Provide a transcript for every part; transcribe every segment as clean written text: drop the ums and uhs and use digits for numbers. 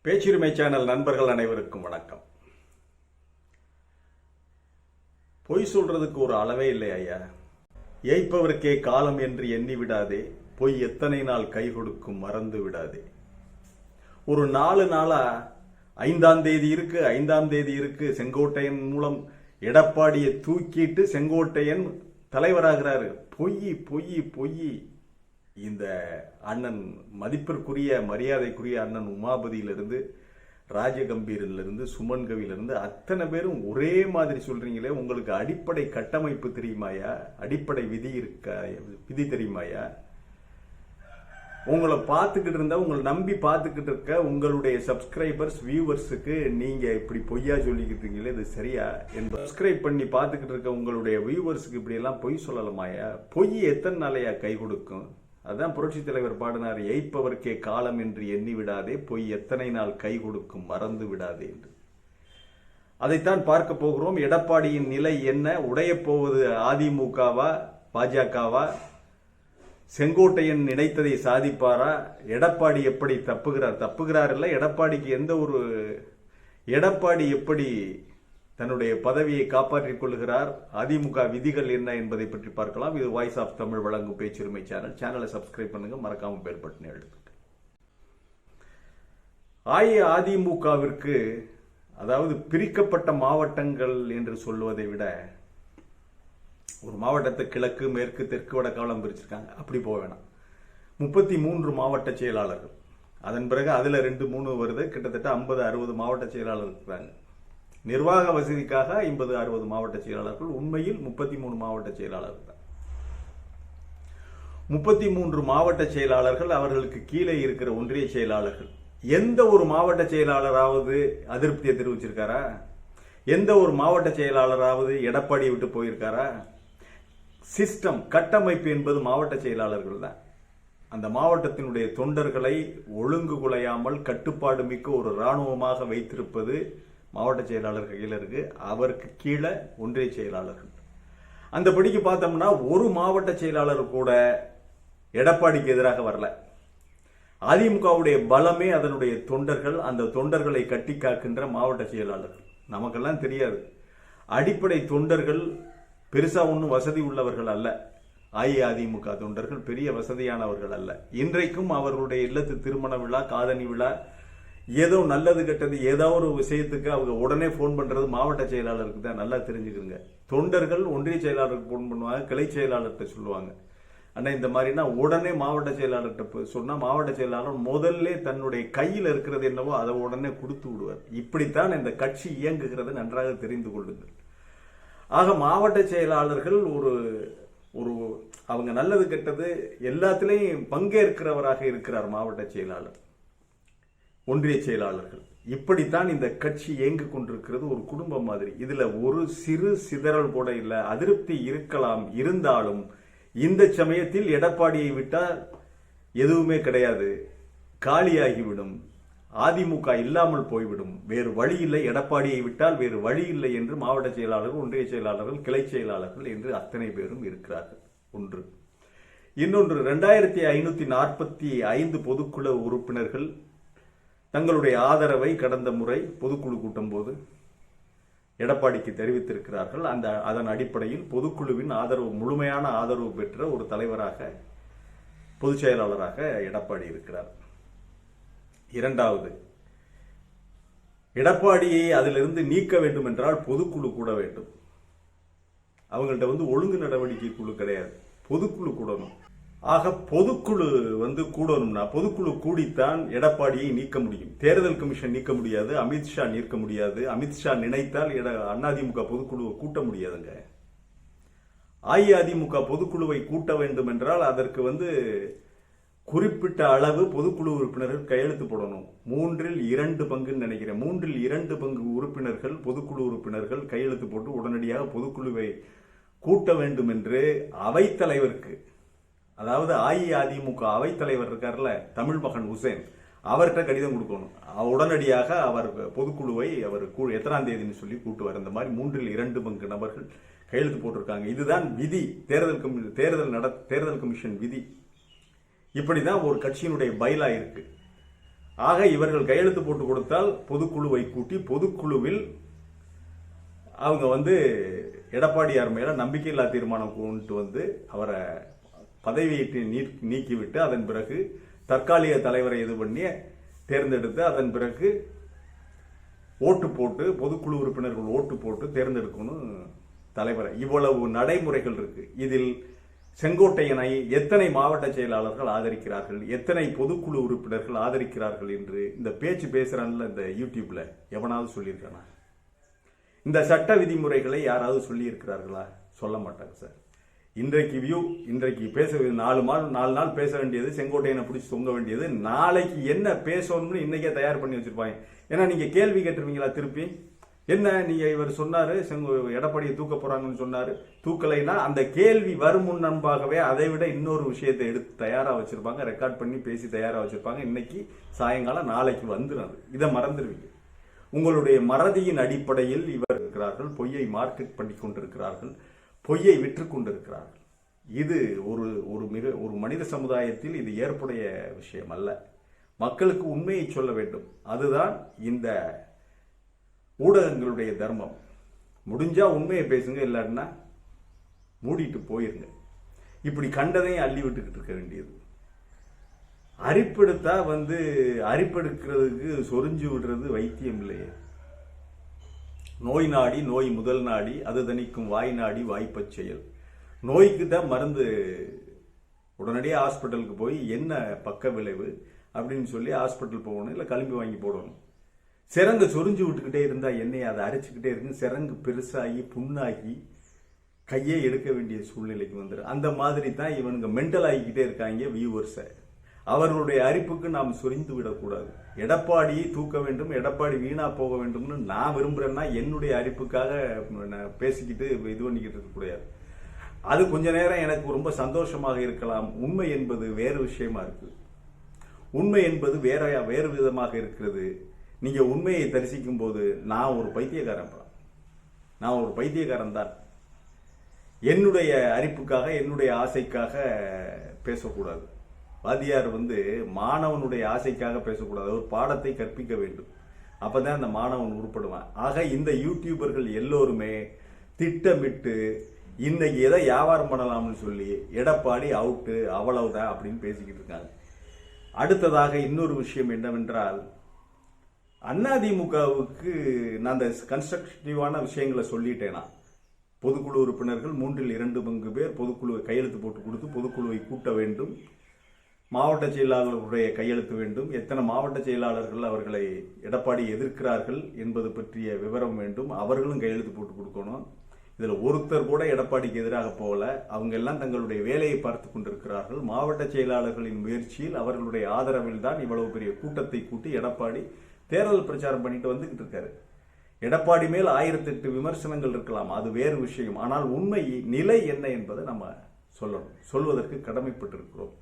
பேச்சுரிமை channel நண்பர்கள் அனைவருக்கும் வணக்கம். பொய் சொல்றதுக்கு ஒரு அளவே இல்லை ஐயா. ஏய்ப்பவருக்கே காலம் என்று எண்ணி விடாதே, பொய் எத்தனை நாள் கை கொடுக்கும் மறந்து விடாதே. ஒரு 4 நாளா 5ஆம் தேதி இருக்கு செங்கோட்டையன் மூலம் எடப்பாடியை தூக்கிட்டு செங்கோட்டையன் தலைவராகிறாரு. பொய் பொய் பொய். இந்த அண்ணன் மதிப்பிற்குரிய மரியாதைக்குரிய அண்ணன் உமாபதியிலிருந்து, ராஜகம்பீரிலிருந்து, சுமன் கவியிலிருந்து அத்தனை பேரும் ஒரே மாதிரி சொல்றீங்களே, உங்களுக்கு அடிப்படை கட்டமைப்பு தெரியுமாயா? அடிப்படை விதி தெரியுமாயா? உங்களை பார்த்துக்கிட்டு இருந்தா, உங்களை நம்பி பார்த்துக்கிட்டு இருக்க உங்களுடைய சப்ஸ்கிரைபர்ஸ் வியூவர்ஸுக்கு நீங்க இப்படி பொய்யா சொல்லிக்கிட்டீங்களே, இது சரியா? சப்ஸ்கிரைப் பண்ணி பார்த்துக்கிட்டு இருக்க உங்களுடைய வியூவர்ஸுக்கு இப்படி எல்லாம் பொய் சொல்லலாமாயா? பொய் எத்தனை நாளையா கை கொடுக்கும்? அதான் புரட்சி தலைவர் பாடினார், ஏய்ப்பவர்க்கே காலம் என்று எண்ணி விடாதே, பொய் எத்தனை நாள் கை கொடுக்கும் மறந்து விடாதே என்று. அதைத்தான் பார்க்க போகிறோம். எடப்பாடியின் நிலை என்ன? உடையப் போவது அதிமுகவா, பாஜகவா? செங்கோட்டையன் நினைத்ததை சாதிப்பாரா? எடப்பாடி எப்படி தப்புகிறார் இல்ல, எடப்பாடி எப்படி தன்னுடைய பதவியை காப்பாற்றிக் கொள்கிறார்? அதிமுக விதிகள் என்ன என்பதை பற்றி பார்க்கலாம். இது வாய்ஸ் ஆஃப் தமிழ் வழங்கும் பேச்சுரிமை சேனலை சப்ஸ்கிரைப் பண்ணுங்க, மறக்காம பெல் பட்டனை அழுத்துங்க. அதிமுகவிற்கு, அதாவது பிரிக்கப்பட்ட மாவட்டங்கள் என்று சொல்வதை விட, ஒரு மாவட்டத்தை கிழக்கு, மேற்கு, தெற்கு, வடக்காலம் பிரிச்சிருக்காங்க. அப்படி போக வேணாம். 33 மாவட்ட செயலாளர்கள், அதன் பிறகு அதுல 2-3 வருது, கிட்டத்தட்ட 50-60 மாவட்ட செயலாளர்கள் இருக்கிறாங்க. நிர்வாக வசதிக்காக 50-60 மாவட்ட செயலாளர்கள், உண்மையில் 33 மாவட்ட செயலாளர்கள் தான். 33 மாவட்ட செயலாளர்கள், அவர்களுக்கு கீழே இருக்கிற ஒன்றிய செயலாளர்கள். எந்த ஒரு மாவட்ட செயலாளராவது அதிருப்தியை தெரிவிச்சிருக்காரா? எந்த ஒரு மாவட்ட செயலாளராவது எடப்பாடியை விட்டு போயிருக்காரா? சிஸ்டம், கட்டமைப்பு என்பது மாவட்ட செயலாளர்கள் தான். அந்த மாவட்டத்தினுடைய தொண்டர்களை ஒழுங்கு குலையாமல் கட்டுப்பாடு மிக்க ஒரு இராணுவமாக வைத்திருப்பது மாவட்ட செயலாளர் கையில் இருக்கு. அவருக்கு கீழே ஒன்றிய செயலாளர்கள். அந்த படிக்கு பார்த்தோம்னா ஒரு மாவட்ட செயலாளர் கூட எடப்பாடிக்கு எதிராக வரல. அதிமுகவுடைய பலமே அதனுடைய தொண்டர்கள், அந்த தொண்டர்களை கட்டி காக்கின்ற மாவட்ட செயலாளர்கள். நமக்கெல்லாம் தெரியாது, அடிப்படை தொண்டர்கள் பெருசா ஒன்றும் வசதி உள்ளவர்கள் அல்ல. அதிமுக தொண்டர்கள் பெரிய வசதியானவர்கள் அல்ல. இன்றைக்கும் அவர்களுடைய இல்லத்து திருமண விழா, காதணி விழா, ஏதோ நல்லது கெட்டது ஏதோ ஒரு விஷயத்துக்கு அவங்க உடனே போன் பண்றது மாவட்ட செயலாளருக்கு தான். நல்லா தெரிஞ்சுக்கிறங்க. தொண்டர்கள் ஒன்றிய செயலாளருக்கு போன் பண்ணுவாங்க, கிளை செயலாளர்கிட்ட சொல்லுவாங்க. ஆனா இந்த மாதிரினா உடனே மாவட்ட செயலாளர்கிட்ட சொன்னா, மாவட்ட செயலாளர் முதல்ல தன்னுடைய கையில் இருக்கிறது என்னவோ அதை உடனே கொடுத்து விடுவார். இப்படித்தான் இந்த கட்சி இயங்குகிறது, நன்றாக தெரிந்து கொள்ளுங்கள். ஆக மாவட்ட செயலாளர்கள் ஒரு அவங்க நல்லது கெட்டது எல்லாத்திலையும் பங்கேற்கிறவராக இருக்கிறார் மாவட்ட செயலாளர், ஒன்றிய செயலாளர்கள். இப்படித்தான் இந்த கட்சி இயங்கி கொண்டிருக்கிறது, ஒரு குடும்பம் மாதிரி. இதுல ஒரு சிறு சிதறல் கூட இல்ல. அதிருப்தி இருக்கலாம், இருந்தாலும் இந்த சமயத்தில் எடப்பாடியை விட்டால் எதுவுமே கிடையாது, காலியாகிவிடும், அதிமுக இல்லாமல் போய்விடும், வேறு வழி இல்லை, எடப்பாடியை விட்டால் வேறு வழி இல்லை என்று மாவட்ட செயலாளர்கள், ஒன்றிய செயலாளர்கள், கிளை செயலாளர்கள் என்று அத்தனை பேரும் இருக்கிறார்கள். ஒன்று. இன்னொன்று, 2545 பொதுக்குழு உறுப்பினர்கள் தங்களுடைய ஆதரவை கடந்த முறை பொதுக்குழு கூட்டும் போது எடப்பாடிக்கு தெரிவித்திருக்கிறார்கள். அதன் அடிப்படையில் பொதுக்குழுவின் ஆதரவு, முழுமையான ஆதரவு பெற்ற ஒரு தலைவராக, பொதுச் செயலாளராக எடப்பாடி இருக்கிறார். இரண்டாவது, எடப்பாடியை அதிலிருந்து நீக்க வேண்டும் என்றால் பொதுக்குழு கூட வேண்டும். அவங்கள்ட்ட ஒழுங்கு நடவடிக்கை குழு கிடையாது, பொதுக்குழு கூடணும். ஆக பொதுக்குழு கூடணும்னா பொதுக்குழு கூடித்தான் எடப்பாடியை நீக்க முடியும். தேர்தல் கமிஷன் நீக்க முடியாது, அமித்ஷா நீக்க முடியாது. அமித்ஷா நினைத்தால் அதிமுக பொதுக்குழுவை கூட்ட முடியாதுங்க. அதிமுக பொதுக்குழுவை கூட்ட வேண்டும் என்றால் அதற்கு குறிப்பிட்ட அளவு பொதுக்குழு உறுப்பினர்கள் கையெழுத்து போடணும். 2/3 பங்குன்னு நினைக்கிறேன். 2/3 உறுப்பினர்கள், பொதுக்குழு உறுப்பினர்கள் கையெழுத்து போட்டு உடனடியாக பொதுக்குழுவை கூட்ட வேண்டும் என்று அவைத்தலைவருக்கு, அதாவது அதிமுக அவைத்தலைவர் இருக்கார்ல, தமிழ் மகன் உசேன், அவர்கிட்ட கடிதம் கொடுக்கணும். உடனடியாக அவர் பொதுக்குழுவை அவர் எத்தனாம் தேதின்னு சொல்லி கூட்டுவார். இந்த மாதிரி 2/3 நபர்கள் கையெழுத்து போட்டிருக்காங்க. இதுதான் விதி, தேர்தல் கமிஷன் விதி. இப்படிதான் ஒரு கட்சியினுடைய பைலா இருக்கு. ஆக இவர்கள் கையெழுத்து போட்டு கொடுத்தால் பொதுக்குழுவை கூட்டி பொதுக்குழுவில் அவங்க எடப்பாடியார் மேல நம்பிக்கையில்லா தீர்மானம் கொண்டு அவரை பதவியை நீக்கிவிட்டு அதன் பிறகு தற்காலிக தலைவரை இது பண்ணி தேர்ந்தெடுத்து அதன் பிறகு ஓட்டு போட்டு பொதுக்குழு உறுப்பினர்கள் ஓட்டு போட்டு தேர்ந்தெடுக்கணும் தலைவரை. இவ்வளவு நடைமுறைகள் இருக்கு. இதில் செங்கோட்டையனை எத்தனை மாவட்ட செயலாளர்கள் ஆதரிக்கிறார்கள், எத்தனை பொதுக்குழு உறுப்பினர்கள் ஆதரிக்கிறார்கள் என்று இந்த பேச்சு பேசுறான்ல இந்த யூடியூப்ல எவனாவது சொல்லியிருக்கானா? இந்த சட்ட விதிமுறைகளை யாராவது சொல்லி இருக்கிறார்களா? சொல்ல மாட்டாங்க சார். இன்றைக்கு பேச 4 நாள் பேச வேண்டியது, செங்கோட்டையனை பிடிச்சி தொங்க வேண்டியது, நாளைக்கு என்ன பேசணும்னு இன்னைக்கே தயார் பண்ணி வச்சிருப்பாங்க. ஏன்னா நீங்க கேள்வி கேட்டுருவீங்களா திருப்பி? என்ன நீங்க இவர் சொன்னாரு எடப்பாடியை தூக்க போறாங்கன்னு சொன்னாரு, தூக்கலைன்னா அந்த கேள்வி வரும் முன்பாகவே அதை விட இன்னொரு விஷயத்தை எடுத்து தயாரா வச்சிருப்பாங்க, ரெக்கார்ட் பண்ணி பேசி தயாரா வச்சிருப்பாங்க. இன்னைக்கு சாயங்காலம் நாளைக்கு வந்துடும். இதை மறந்துடுவீங்க. உங்களுடைய மறதியின் அடிப்படையில் இவர் இருக்கிறார்கள், பொய்யை மார்க்கெட் பண்ணி கொண்டிருக்கிறார்கள், பொய்யை விற்று கொண்டிருக்கிறார்கள். இது ஒரு மனித சமுதாயத்தில் இது ஏற்புடைய விஷயம் அல்ல. மக்களுக்கு உண்மையை சொல்ல வேண்டும். அதுதான் இந்த ஊடகங்களுடைய தர்மம். முடிஞ்சா உண்மையை பேசுங்க, இல்லைன்னா மூடிட்டு போயிருங்க. இப்படி கண்டதையும் அள்ளி விட்டுக்கிட்டு இருக்க வேண்டியது. அரிப்பெடுத்தா அரிப்பெடுக்கிறதுக்கு சொரிஞ்சு விடுறது வைத்தியம் இல்லையே. நோய் நாடி நோய் முதல் நாடி, அது தணிக்கும் வாய் நாடி வாய்ப்பச் செயல். நோய்க்கு தான் மருந்து. உடனடியாக ஹாஸ்பிட்டலுக்கு போய் என்ன பக்க விளைவு அப்படின்னு சொல்லி ஹாஸ்பிட்டல் போகணும், இல்லை கிளம்பி வாங்கி போடணும். சிரங்கு சொரிஞ்சு விட்டுக்கிட்டே இருந்தா என்னையை அதை அரைச்சிக்கிட்டே இருக்கு, சிரங்கு பெருசாகி புண்ணாகி கையே எடுக்க வேண்டிய சூழ்நிலைக்கு வந்துடும். அந்த மாதிரி தான் இவனுங்க மென்டல் ஆகிக்கிட்டே இருக்காங்க வியூவர்ஸை. அவர்களுடைய அரிப்புக்கு நாம் சொரிந்து விடக்கூடாது. எடப்பாடியை தூக்க வேண்டும், எடப்பாடி வீணா போக வேண்டும்னு நான் விரும்புறேன்னா என்னுடைய அரிப்புக்காக பேசிக்கிட்டு இது பண்ணிக்கிட்டு இருக்க கூடாது. அது கொஞ்ச நேரம் எனக்கு ரொம்ப சந்தோஷமாக இருக்கலாம். உண்மை என்பது வேறு விஷயமா இருக்கு. உண்மை என்பது வேறு விதமாக இருக்கிறது. நீங்க உண்மையை தரிசிக்கும் போது நான் ஒரு பைத்தியக்காரன் தான். என்னுடைய அரிப்புக்காக என்னுடைய ஆசைக்காக பேசக்கூடாது. வாத்தியார் மாணவனுடைய ஆசைக்காக பேசக்கூடாது. ஒரு பாடத்தை கற்பிக்க வேண்டும். அப்பதான் அந்த மாணவன் உருப்படுவான். ஆக இந்த யூடியூபர்கள் எல்லோருமே திட்டமிட்டு இன்னைக்கு எதை வியாபாரம் பண்ணலாம்னு சொல்லி எடப்பாடி அவுட்டு அவ்வளவுதான் அப்படின்னு பேசிக்கிட்டு இருக்காங்க. அடுத்ததாக இன்னொரு விஷயம் என்னவென்றால், அதிமுகவுக்கு நான் அந்த கன்ஸ்ட்ரக்டிவான விஷயங்களை சொல்லிட்டேனா, பொதுக்குழு உறுப்பினர்கள் 2/3 பேர் பொதுக்குழுவை கையெழுத்து போட்டு கொடுத்து பொதுக்குழுவை கூட்ட வேண்டும். மாவட்ட செயலாளர்களுடைய கையெழுத்து வேண்டும். எத்தனை மாவட்ட செயலாளர்கள் அவர்களை எடப்பாடி எதிர்க்கிறார்கள் என்பது பற்றிய விவரம் வேண்டும். அவர்களும் கையெழுத்து போட்டு கொடுக்கணும். இதுல ஒருத்தர் கூட எடப்பாடிக்கு எதிராக போகல. அவங்க எல்லாம் தங்களுடைய வேலையை பார்த்து கொண்டிருக்கிறார்கள். மாவட்ட செயலாளர்களின் முயற்சியில் அவர்களுடைய ஆதரவில் தான் இவ்வளவு பெரிய கூட்டத்தை கூட்டி எடப்பாடி தேர்தல் பிரச்சாரம் பண்ணிட்டு வந்துகிட்டு இருக்காரு. எடப்பாடி மேல் 1008 விமர்சனங்கள் இருக்கலாம், அது வேறு விஷயம். ஆனால் உண்மை நிலை என்ன என்பதை நம்ம சொல்லணும், சொல்வதற்கு கடமைப்பட்டிருக்கிறோம்.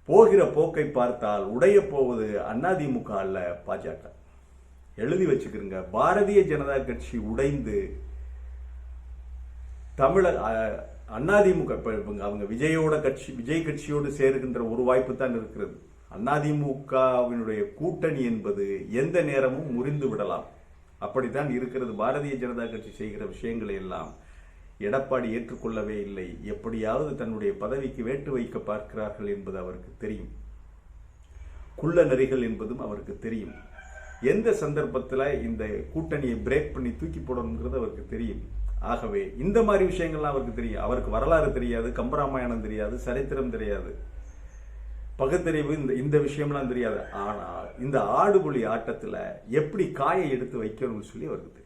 போகிற போக்கை பார்த்தால் உடைய போவது அதிமுக அல்ல, பாஜக. எழுதி வச்சுக்கிறங்க. பாரதிய ஜனதா கட்சி உடைந்து தமிழக அதிமுக அவங்க விஜய் கட்சியோடு சேருகின்ற ஒரு வாய்ப்பு தான் இருக்கிறது. அதிமுகவினுடைய கூட்டணி என்பது எந்த நேரமும் முறிந்து விடலாம். அப்படித்தான் இருக்கிறது. பாரதிய ஜனதா கட்சி செய்கிற விஷயங்களை எல்லாம் எடப்பாடி ஏற்றுக்கொள்ளவே இல்லை. எப்படியாவது தன்னுடைய பதவிக்கு வேட்டு வைக்க பார்க்கிறார்கள் என்பது அவருக்கு தெரியும். குள்ள நெறிகள் என்பதும் அவருக்கு தெரியும். எந்த சந்தர்ப்பத்தில் இந்த கூட்டணியை பிரேக் பண்ணி தூக்கி போடணுங்கிறது அவருக்கு தெரியும். ஆகவே இந்த மாதிரி விஷயங்கள்லாம் அவருக்கு தெரியும். அவருக்கு வரலாறு தெரியாது, கம்பராமாயணம் தெரியாது, சரித்திரம் தெரியாது, பகுத்தறிவு இந்த விஷயம்லாம் தெரியாது. ஆனால் இந்த ஆடுபுலி ஆட்டத்தில் எப்படி காயை எடுத்து வைக்கணும்னு சொல்லி அவருக்கு தெரியும்.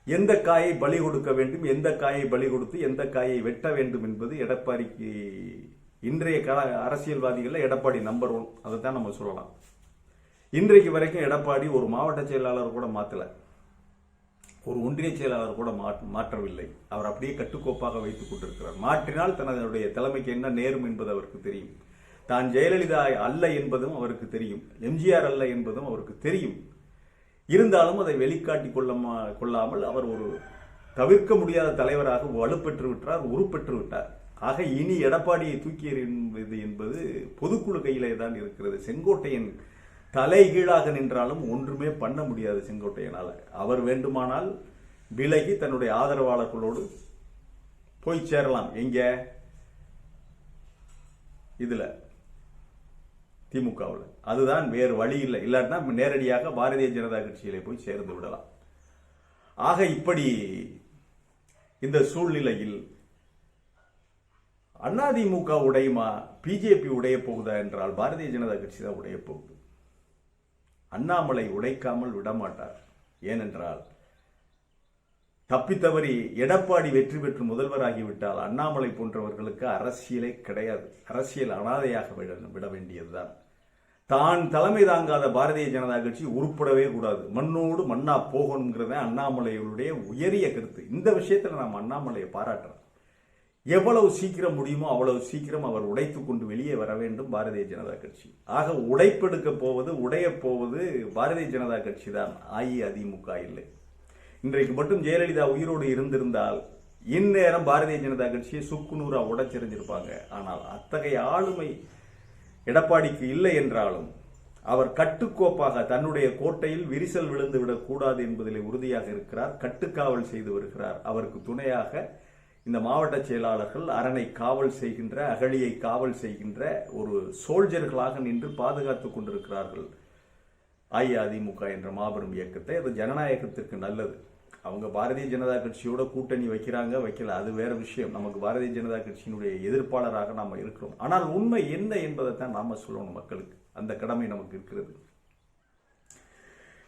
எந்த காயை பலி கொடுக்க வேண்டும், எந்த காயை பலி கொடுத்து எந்த காயை வெட்ட வேண்டும் என்பது எடப்பாடிக்கு இன்றைய அரசியல்வாதிகள் எடப்பாடி நம்பர் 1. அதை தான் நம்ம சொல்லலாம். இன்றைக்கு வரைக்கும் எடப்பாடி ஒரு மாவட்ட செயலாளர் கூட மாற்றல, ஒரு ஒன்றிய செயலாளர் கூட மாற்றவில்லை. அவர் அப்படியே கட்டுக்கோப்பாக வைத்துக் கொண்டிருக்கிறார். மாற்றினால் தன்னுடைய தலைமைக்கு என்ன நேரும் என்பது அவருக்கு தெரியும். தான் ஜெயலலிதா அல்ல என்பதும் அவருக்கு தெரியும், எம்ஜிஆர் அல்ல என்பதும் அவருக்கு தெரியும். இருந்தாலும் அதை வெளிக்காட்டி கொள்ளாமல் அவர் ஒரு தவிர்க்க முடியாத தலைவராக வலுப்பெற்று விட்டார், உருப்பெற்று விட்டார். ஆக இனி எடப்பாடியை தூக்கி எறிவது என்பது பொதுக்குழு கையிலே தான் இருக்கிறது. செங்கோட்டையன் தலைகீழாக நின்றாலும் ஒன்றுமே பண்ண முடியாது செங்கோட்டையனால். அவர் வேண்டுமானால் விலகி தன்னுடைய ஆதரவாளர்களோடு போய் சேரலாம். எங்க இதுல திமுகவில் அதுதான் வேறு வழி இல்லை. இல்லாட்டினா நேரடியாக பாரதிய ஜனதா கட்சியிலே போய் சேர்ந்து விடலாம். ஆக இப்படி இந்த சூழ்நிலையில் அதிமுக உடையுமா பிஜேபி உடைய போகுதா என்றால் பாரதிய ஜனதா கட்சி தான் உடைய போகுது. அண்ணாமலை உடைக்காமல் விடமாட்டார். ஏனென்றால் தப்பித்தவறி எடப்பாடி வெற்றி பெற்று முதல்வராகிவிட்டால் அண்ணாமலை போன்றவர்களுக்கு அரசியலே கிடையாது. அரசியல் அனாதையாக விட வேண்டியதுதான். தான் தலைமை தாங்காத பாரதிய ஜனதா கட்சி உருப்படவே கூடாது, மண்ணோடு மண்ணா போகணுங்கிறத அண்ணாமலையுடைய உயரிய கருத்து. இந்த விஷயத்தில் நாம் அண்ணாமலையை பாராட்டுறோம். எவ்வளவு சீக்கிரம் முடியுமோ அவ்வளவு சீக்கிரம் அவர் உடைத்துக் கொண்டு வெளியே வர வேண்டும் பாரதிய ஜனதா கட்சி. ஆக உடைப்பெடுக்க போவது உடைய போவது பாரதிய ஜனதா கட்சி தான், அஇஅதிமுக இல்லை. இன்றைக்கு மட்டும் ஜெயலலிதா உயிரோடு இருந்திருந்தால் இந்நேரம் பாரதிய ஜனதா கட்சியை சுக்குநூறா உடைச்செறிஞ்சிருப்பாங்க. ஆனால் அத்தகைய ஆளுமை எடப்பாடிக்கு இல்லை என்றாலும் அவர் கட்டுக்கோப்பாக தன்னுடைய கோட்டையில் விரிசல் விழுந்து விடக்கூடாது என்பதிலே உறுதியாக இருக்கிறார். கட்டுக்காவல் செய்து வருகிறார். அவருக்கு துணையாக இந்த மாவட்ட செயலாளர்கள் அரணை காவல் செய்கின்ற, அகழியை காவல் செய்கின்ற ஒரு சோல்ஜர்களாக நின்று பாதுகாத்துக் கொண்டிருக்கிறார்கள் அஇஅதிமுக என்ற மாபெரும் இயக்கத்தை. அது ஜனநாயகத்திற்கு நல்லது. அவங்க பாரதிய ஜனதா கட்சியோட கூட்டணி வைக்கிறாங்க வைக்கல, அது வேற விஷயம். நமக்கு பாரதிய ஜனதா கட்சியினுடைய எதிர்ப்பாளராக நாம இருக்கிறோம். ஆனால் உண்மை என்ன என்பதைத்தான் நாம சொல்லணும் மக்களுக்கு. அந்த கடமை நமக்கு இருக்கிறது.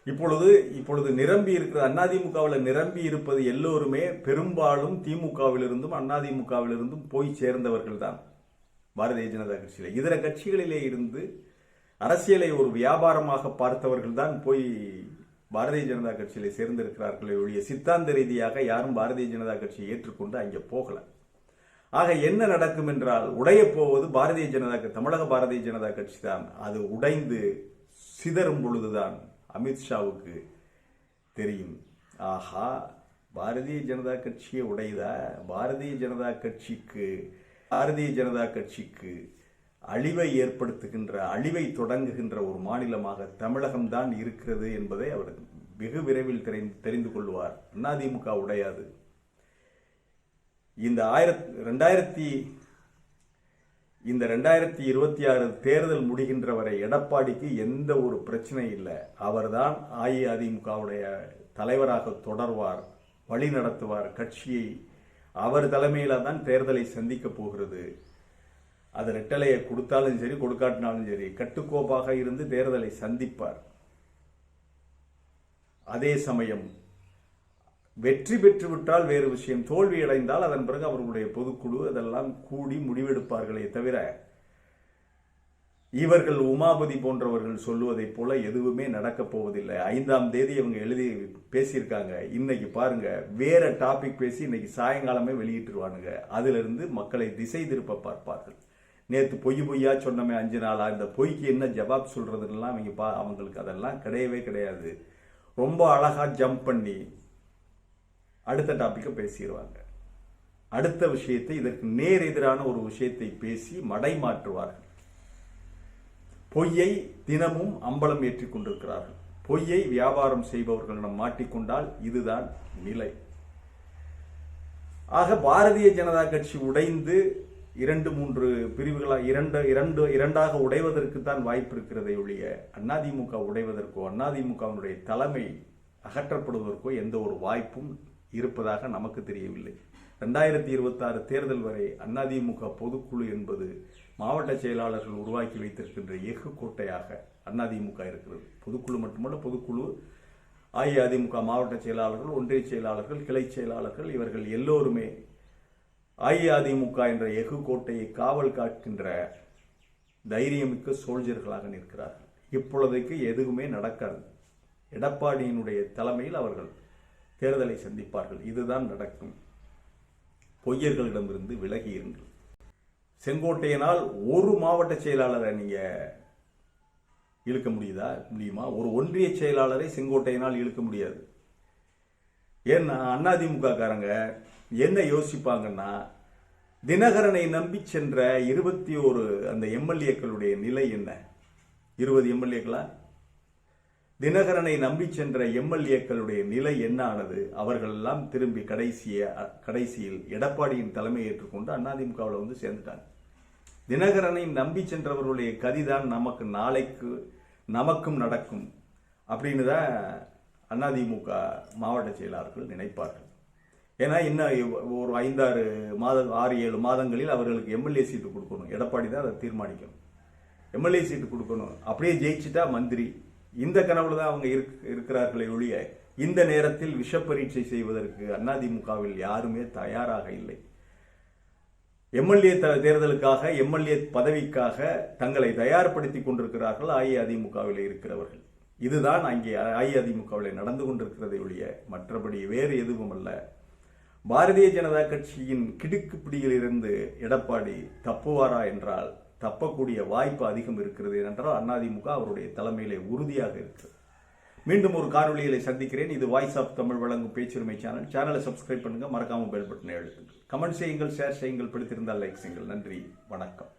இப்பொழுது நிரம்பி இருக்கிற அதிமுகவில் நிரம்பி இருப்பது எல்லோருமே பெரும்பாலும் திமுகவிலிருந்தும் அதிமுகவிலிருந்தும் போய் சேர்ந்தவர்கள் தான் பாரதிய ஜனதா கட்சியில. இதர கட்சிகளிலே இருந்து அரசியலை ஒரு வியாபாரமாக பார்த்தவர்கள் தான் போய் பாரதிய ஜனதா கட்சியில சேர்ந்திருக்கிறார்களே ஒழிய சித்தாந்த ரீதியாக யாரும் பாரதிய ஜனதா கட்சியை ஏற்றுக்கொண்டு அங்கே போகல. ஆக என்ன நடக்கும் என்றால் உடைய போவது தமிழக பாரதிய ஜனதா கட்சி தான். அது உடைந்து சிதறும் பொழுதுதான் அமித்ஷாவுக்கு தெரியும், ஆஹா பாரதிய ஜனதா கட்சியை உடையதா, பாரதிய ஜனதா கட்சிக்கு அழிவை ஏற்படுத்துகின்ற, அழிவை தொடங்குகின்ற ஒரு மாநிலமாக தமிழகம்தான் இருக்கிறது என்பதை அவர் வெகு விரைவில் தெரிந்து கொள்வார். அதிமுக உடையாது. இந்த 2026 தேர்தல் முடிகின்ற வரை எடப்பாடிக்கு எந்த ஒரு பிரச்சனை இல்லை. அவர்தான் அஇஅதிமுகவுடைய தலைவராக தொடர்வார், வழி நடத்துவார். கட்சியை அவர் தலைமையில தான் தேர்தலை சந்திக்க போகிறது. அது ரெட்டலையை கொடுத்தாலும் சரி கொடுக்காட்டினாலும் சரி கட்டுக்கோப்பாக இருந்து தேர்தலை சந்திப்பார். அதே சமயம் வெற்றி பெற்றுவிட்டால் வேறு விஷயம், தோல்வி அடைந்தால் அதன் பிறகு அவர்களுடைய பொதுக்குழு அதெல்லாம் கூடி முடிவெடுப்பார்களே தவிர இவர்கள் உமாபதி போன்றவர்கள் சொல்லுவதைப் போல எதுவுமே நடக்கப் போவதில்லை. 5ஆம் தேதி இவங்க எழுதி பேசியிருக்காங்க. இன்னைக்கு பாருங்க வேற டாபிக் பேசி இன்னைக்கு சாயங்காலமே வெளியிட்டுருவானுங்க. அதுல இருந்து மக்களை திசை திருப்ப பார்ப்பார்கள். நேற்று பொய்யா சொன்னமே 5 நாளா, இந்த பொய்க்கு என்ன ஜவாப் சொல்றதுலாம் அவங்களுக்கு அதெல்லாம் கிடையவே கிடையாது. ரொம்ப அழகா ஜம்ப் பண்ணி அடுத்த டாபிக்கை பேசிடுவாங்க. அடுத்த விஷயத்தை இதற்கு நேர் எதிரான ஒரு விஷயத்தை பேசி மடை மாற்றுவார்கள். பொய்யை தினமும் அம்பலம் ஏற்றிக் கொண்டிருக்கிறார்கள். பொய்யை வியாபாரம் செய்பவர்களிடம் மாட்டிக்கொண்டால் இதுதான் நிலை. ஆக பாரதிய ஜனதா கட்சி உடைந்து 2-3 பிரிவுகளாக இரண்டாக உடைவதற்கு தான் வாய்ப்பு இருக்கிறதை ஒழிய அதிமுக உடைவதற்கோ அதிமுகவினுடைய தலைமை அகற்றப்படுவதற்கோ எந்த ஒரு வாய்ப்பும் இருப்பதாக நமக்கு தெரியவில்லை. 2026 தேர்தல் வரை அதிமுக பொதுக்குழு என்பது மாவட்ட செயலாளர்கள் உருவாக்கி வைத்திருக்கின்ற எஃகு கோட்டையாக அதிமுக இருக்கிறது. பொதுக்குழு மட்டுமல்ல, பொதுக்குழு, அஇஅதிமுக மாவட்ட செயலாளர்கள், ஒன்றிய செயலாளர்கள், கிளை செயலாளர்கள், இவர்கள் எல்லோருமே அஇஅதிமுக என்ற எஃகு கோட்டையை காவல் காக்கின்ற தைரியமிக்க சோல்ஜர்களாக நிற்கிறார்கள். இப்பொழுதைக்கு எதுவுமே நடக்காது. எடப்பாடியினுடைய தலைமையில் அவர்கள் தேர்தலை சந்திப்பார்கள். இதுதான் நடக்கும். பொய்யர்களிடமிருந்து விலகி இருங்கள். செங்கோட்டையனால் ஒரு மாவட்ட செயலாளரை நீங்க இழுக்க முடியுமா? ஒரு ஒன்றிய செயலாளரை செங்கோட்டையனால் இழுக்க முடியாது. ஏன்னா அதிமுக காரங்க என்ன யோசிப்பாங்கன்னா, தினகரனை நம்பி சென்ற 21 அந்த எம்எல்ஏக்களுடைய நிலை என்ன? 20 எம்எல்ஏக்களா? தினகரனை நம்பி சென்ற எம்எல்ஏக்களுடைய நிலை என்ன ஆனது? அவர்கள் எல்லாம் திரும்பி கடைசியில் எடப்பாடியின் தலைமை ஏற்றுக்கொண்டு அதிமுகவில் வந்து சேர்ந்துட்டாங்க. தினகரனை நம்பி சென்றவர்களுடைய கதிதான் நமக்கும் நடக்கும் அப்படின்னு தான் அதிமுக மாவட்ட செயலாளர்கள் நினைப்பார்கள். ஏன்னா இன்னும் ஒரு 6-7 மாதங்களில் அவர்களுக்கு எம்எல்ஏ சீட்டு கொடுக்கணும். எடப்பாடி தான் அதை தீர்மானிக்கணும். எம்எல்ஏ சீட்டு கொடுக்கணும். அப்படியே ஜெயிச்சுட்டா மந்திரி. இந்த கனவுல தான் அவங்க இருக்கிறார்களே ஒழிய இந்த நேரத்தில் விஷப்பரீட்சை செய்வதற்கு அதிமுகவில் யாருமே தயாராக இல்லை. எம்எல்ஏ தேர்தலுக்காக, எம்எல்ஏ பதவிக்காக தங்களை தயார்படுத்திக் கொண்டிருக்கிறார்கள் அஇஅதிமுகவில் இருக்கிறவர்கள். இதுதான் அங்கே அஇஅதிமுகவில் நடந்து கொண்டிருக்கிறதை ஒழிய மற்றபடி வேறு எதுவும் அல்ல. பாரதிய ஜனதா கட்சியின் கிடுக்கு பிடியிலிருந்து எடப்பாடி தப்புவாரா என்றால் தப்பக்கூடிய வாய்ப்பு அதிகம் இருக்கிறது. ஏனென்றால் அதிமுக அவருடைய தலைமையிலே உறுதியாக இருக்கிறது. மீண்டும் ஒரு காணொலிகளை சந்திக்கிறேன். இது வாய்ஸ் ஆஃப் தமிழ் வழங்கும் பேச்சுரிமை சேனலை சப்ஸ்கிரைப் பண்ணுங்க. மறக்காம பெல் பட்டனை அழுத்துங்க. கமெண்ட் செய்யுங்கள், ஷேர் செய்யுங்கள், பிடித்திருந்தால் லைக் செய்யுங்கள். நன்றி, வணக்கம்.